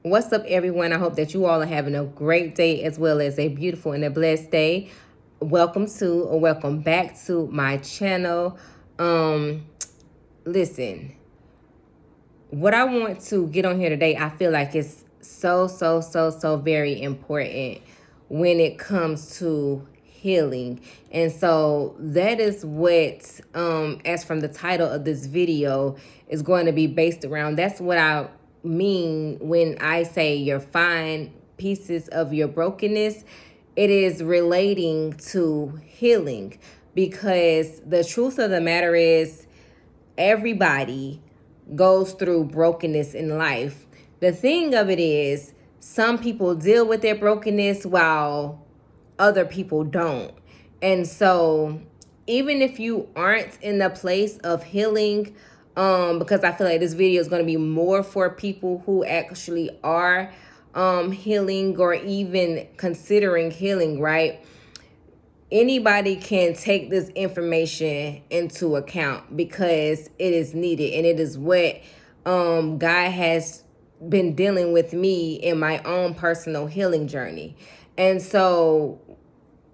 What's up, everyone? I hope that you all are having a great day as well as a beautiful and a blessed day. Welcome to or welcome back to my channel. Listen, what I want to get on here today, I feel like it's so very important when it comes to healing. And so that is what, as from the title of this video, is going to be based around. That's what I mean when I say your fine pieces of your brokenness. It is relating to healing, because the truth of the matter is everybody goes through brokenness in life. The thing of it is, some people deal with their brokenness while other people don't. And so even if you aren't in the place of healing, because I feel like this video is going to be more for people who actually are healing or even considering healing, right? Anybody can take this information into account because it is needed, and it is what God has been dealing with me in my own personal healing journey. And so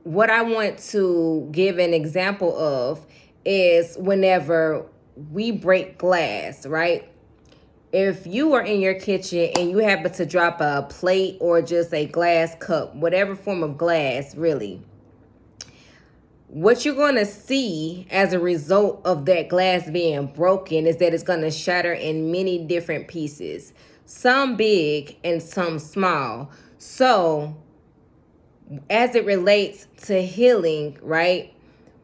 what I want to give an example of is whenever we break glass, right? If you are in your kitchen and you happen to drop a plate or just a glass cup, whatever form of glass, really, what you're going to see as a result of that glass being broken is that it's going to shatter in many different pieces, some big and some small. So as it relates to healing, right?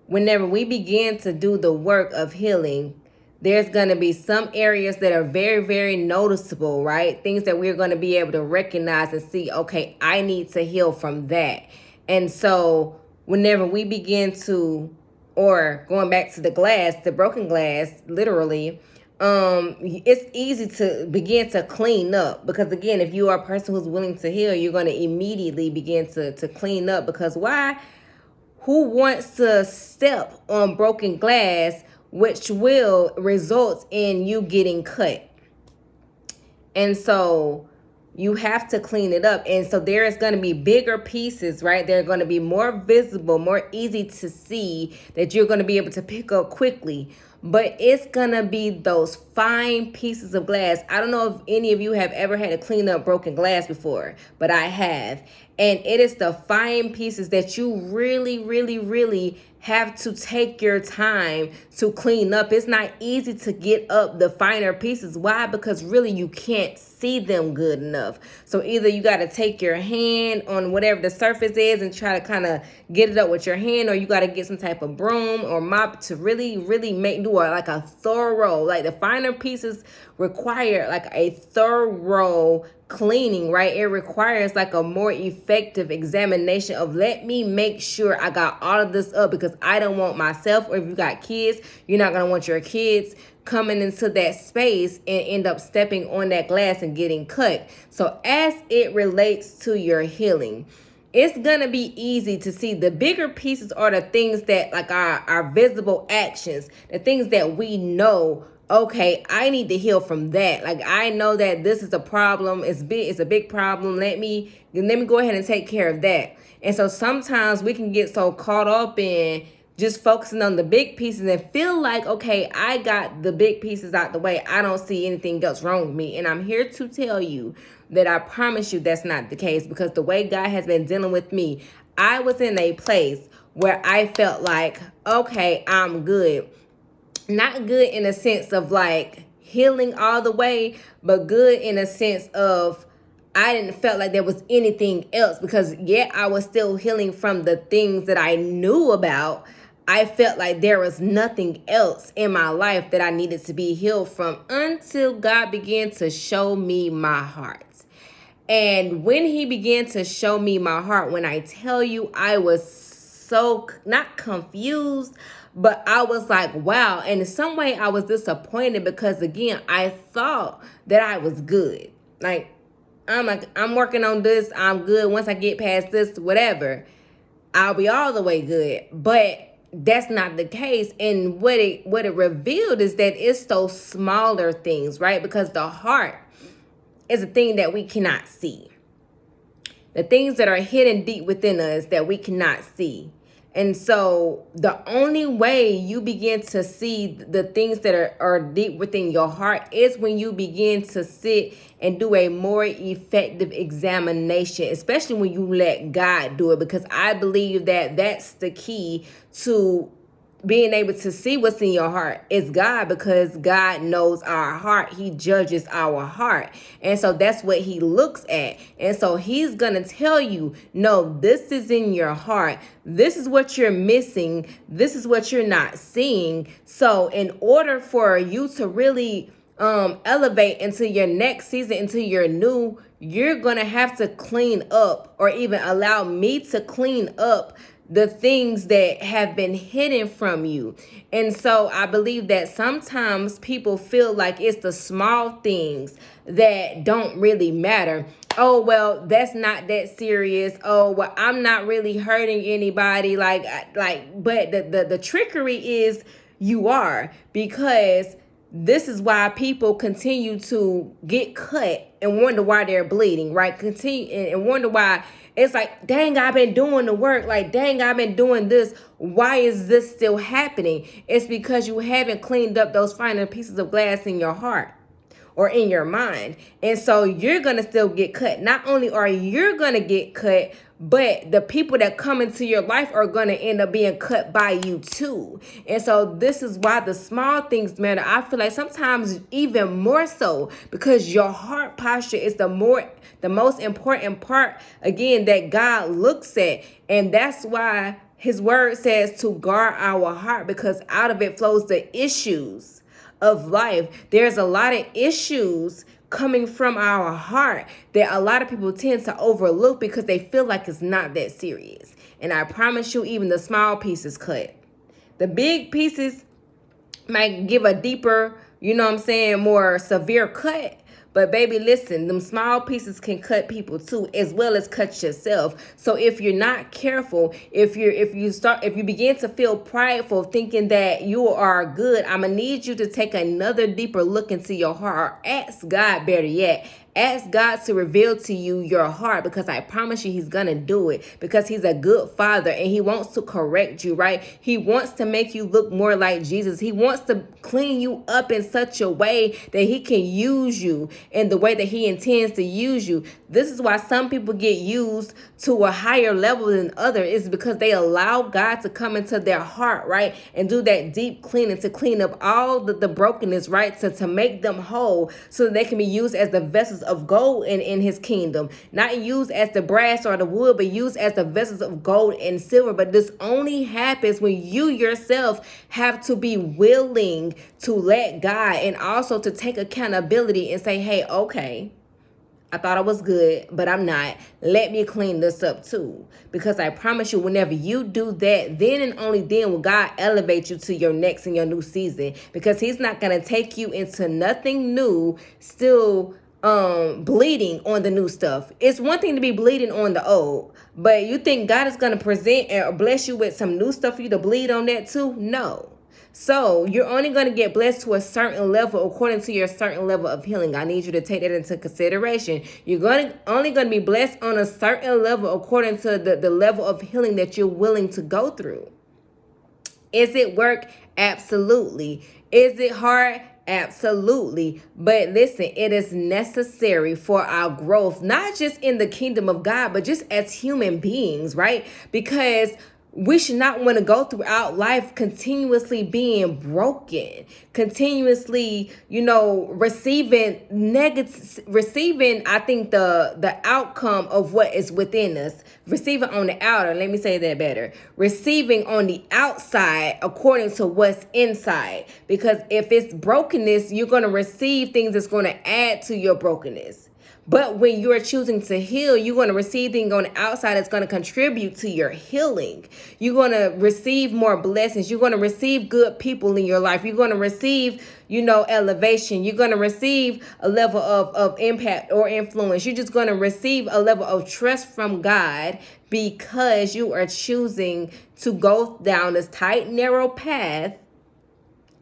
Whenever we begin to do the work of healing, there's going to be some areas that are very noticeable, right? Things that we're going to be able to recognize and see, okay, I need to heal from that. And so whenever we begin to, or going back to the glass, the broken glass, literally, it's easy to begin to clean up, because again, if you are a person who's willing to heal, you're going to immediately begin to clean up. Because why? Who wants to step on broken glass, which will result in you getting cut? And so you have to clean it up. And so there is going to be bigger pieces, right? They're going to be more visible, more easy to see, that you're going to be able to pick up quickly. But it's going to be those fine pieces of glass. I don't know if any of you have ever had to clean up broken glass before, but I have. And it is the fine pieces that you really have to take your time to clean up. It's not easy to get up the finer pieces. Why? Because really you can't see them good enough. So either you got to take your hand on whatever the surface is and try to kind of get it up with your hand, or you got to get some type of broom or mop to really do like a thorough, like the finer pieces require like a thorough cleaning, right? It requires like a more effective examination of, let me make sure I got all of this up, because I don't want myself, or if you got kids, you're not going to want your kids coming into that space and end up stepping on that glass and getting cut. So as it relates to your healing, it's going to be easy to see the bigger pieces are the things that like our visible actions, the things that we know, okay, I need to heal from that. Like, I know that this is a problem. It's a big problem. Let me go ahead and take care of that. And so sometimes we can get so caught up in just focusing on the big pieces and feel like, okay, I got the big pieces out the way, I don't see anything else wrong with me. And I'm here to tell you that I promise you that's not the case, because the way God has been dealing with me, I was in a place where I felt like, okay, I'm good. Not good in a sense of like healing all the way, but good in a sense of I didn't felt like there was anything else, because yet I was still healing from the things that I knew about. I felt like there was nothing else in my life that I needed to be healed from, until God began to show me my heart. And when he began to show me my heart, when I tell you, I was so not confused, but I was like, wow. And in some way I was disappointed, because again, I thought that I was good. Like, I'm working on this, I'm good. Once I get past this, whatever, I'll be all the way good. But that's not the case. And what it revealed is that it's those smaller things, right? Because the heart, is a thing that we cannot see. The things that are hidden deep within us that we cannot see. And so the only way you begin to see the things that are deep within your heart is when you begin to sit and do a more effective examination, especially when you let God do it, because I believe that that's the key to being able to see what's in your heart is God, because God knows our heart. He judges our heart. And so that's what he looks at. And so he's going to tell you, no, this is in your heart. This is what you're missing. This is what you're not seeing. So in order for you to really elevate into your next season, into your new, you're going to have to clean up, or even allow me to clean up the things that have been hidden from you. And so I believe that sometimes people feel like it's the small things that don't really matter. Oh, well, that's not that serious. Oh, well, I'm not really hurting anybody. But the trickery is you are, because this is why people continue to get cut and wonder why they're bleeding, right? Continue and wonder why. It's like, dang, I've been doing the work. Like, dang, I've been doing this. Why is this still happening? It's because you haven't cleaned up those finer pieces of glass in your heart or in your mind. And so you're going to still get cut. Not only are you going to get cut, but the people that come into your life are going to end up being cut by you too. And so this is why the small things matter. I feel like sometimes even more so, because your heart posture is the most important part, again, that God looks at. And that's why his word says to guard our heart, because out of it flows the issues of life. There's a lot of issues coming from our heart that a lot of people tend to overlook because they feel like it's not that serious. And I promise you, even the small pieces cut. The big pieces might give a deeper, more severe cut. But baby, listen, them small pieces can cut people too, as well as cut yourself. So if you're not careful, if you begin to feel prideful, thinking that you are good, I'm gonna need you to take another deeper look into your heart, or ask God, better yet, ask God to reveal to you your heart, because I promise you he's going to do it, because he's a good father and he wants to correct you, right? He wants to make you look more like Jesus. He wants to clean you up in such a way that he can use you in the way that he intends to use you. This is why some people get used to a higher level than others, is because they allow God to come into their heart, right? And do that deep cleaning to clean up all the brokenness, right? To make them whole, so that they can be used as the vessels of gold in his kingdom. Not used as the brass or the wood, but used as the vessels of gold and silver. But this only happens when you yourself have to be willing to let God, and also to take accountability and say, hey, okay, I thought I was good, but I'm not. Let me clean this up too. Because I promise you, whenever you do that, then and only then will God elevate you to your next and your new season. Because he's not going to take you into nothing new still bleeding on the new stuff. It's one thing to be bleeding on the old, but you think God is going to present or bless you with some new stuff for you to bleed on that too? No. So you're only going to get blessed to a certain level according to your certain level of healing. I need you to take that into consideration. You're only going to be blessed on a certain level according to the level of healing that you're willing to go through. Is it work? Absolutely. Is it hard? Absolutely. But listen, it is necessary for our growth, not just in the kingdom of God, but just as human beings, right? Because we should not want to go throughout life continuously being broken, continuously, receiving I think the outcome of what is within us, receiving on the outer, let me say that better, receiving on the outside according to what's inside. Because if it's brokenness, you're going to receive things that's going to add to your brokenness. But when you're choosing to heal, you're going to receive things on the outside that's going to contribute to your healing. You're going to receive more blessings. You're going to receive good people in your life. You're going to receive, elevation. You're going to receive a level of impact or influence. You're just going to receive a level of trust from God, because you are choosing to go down this tight, narrow path,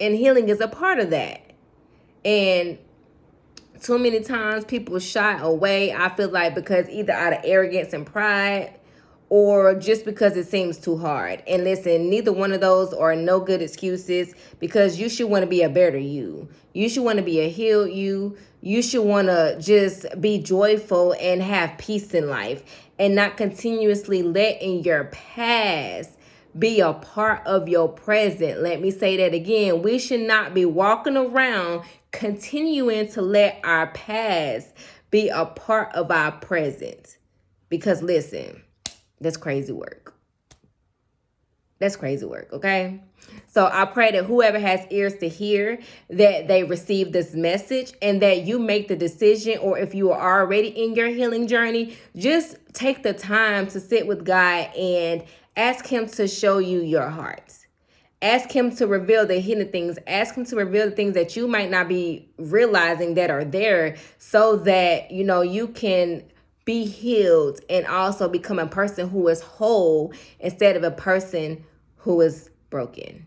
and healing is a part of that. And Too many times people shy away, I feel like, because either out of arrogance and pride, or just because it seems too hard. And listen, neither one of those are no good excuses, because you should want to be a better you. You should want to be a healed you. You should want to just be joyful and have peace in life, and not continuously letting your past be a part of your present. Let me say that again. We should not be walking around continuing to let our past be a part of our present. Because listen, that's crazy work. That's crazy work, okay? So I pray that whoever has ears to hear, that they receive this message, and that you make the decision, or if you are already in your healing journey, just take the time to sit with God and ask him to show you your heart. Ask him to reveal the hidden things. Ask him to reveal the things that you might not be realizing that are there, so that, you can be healed and also become a person who is whole instead of a person who is broken.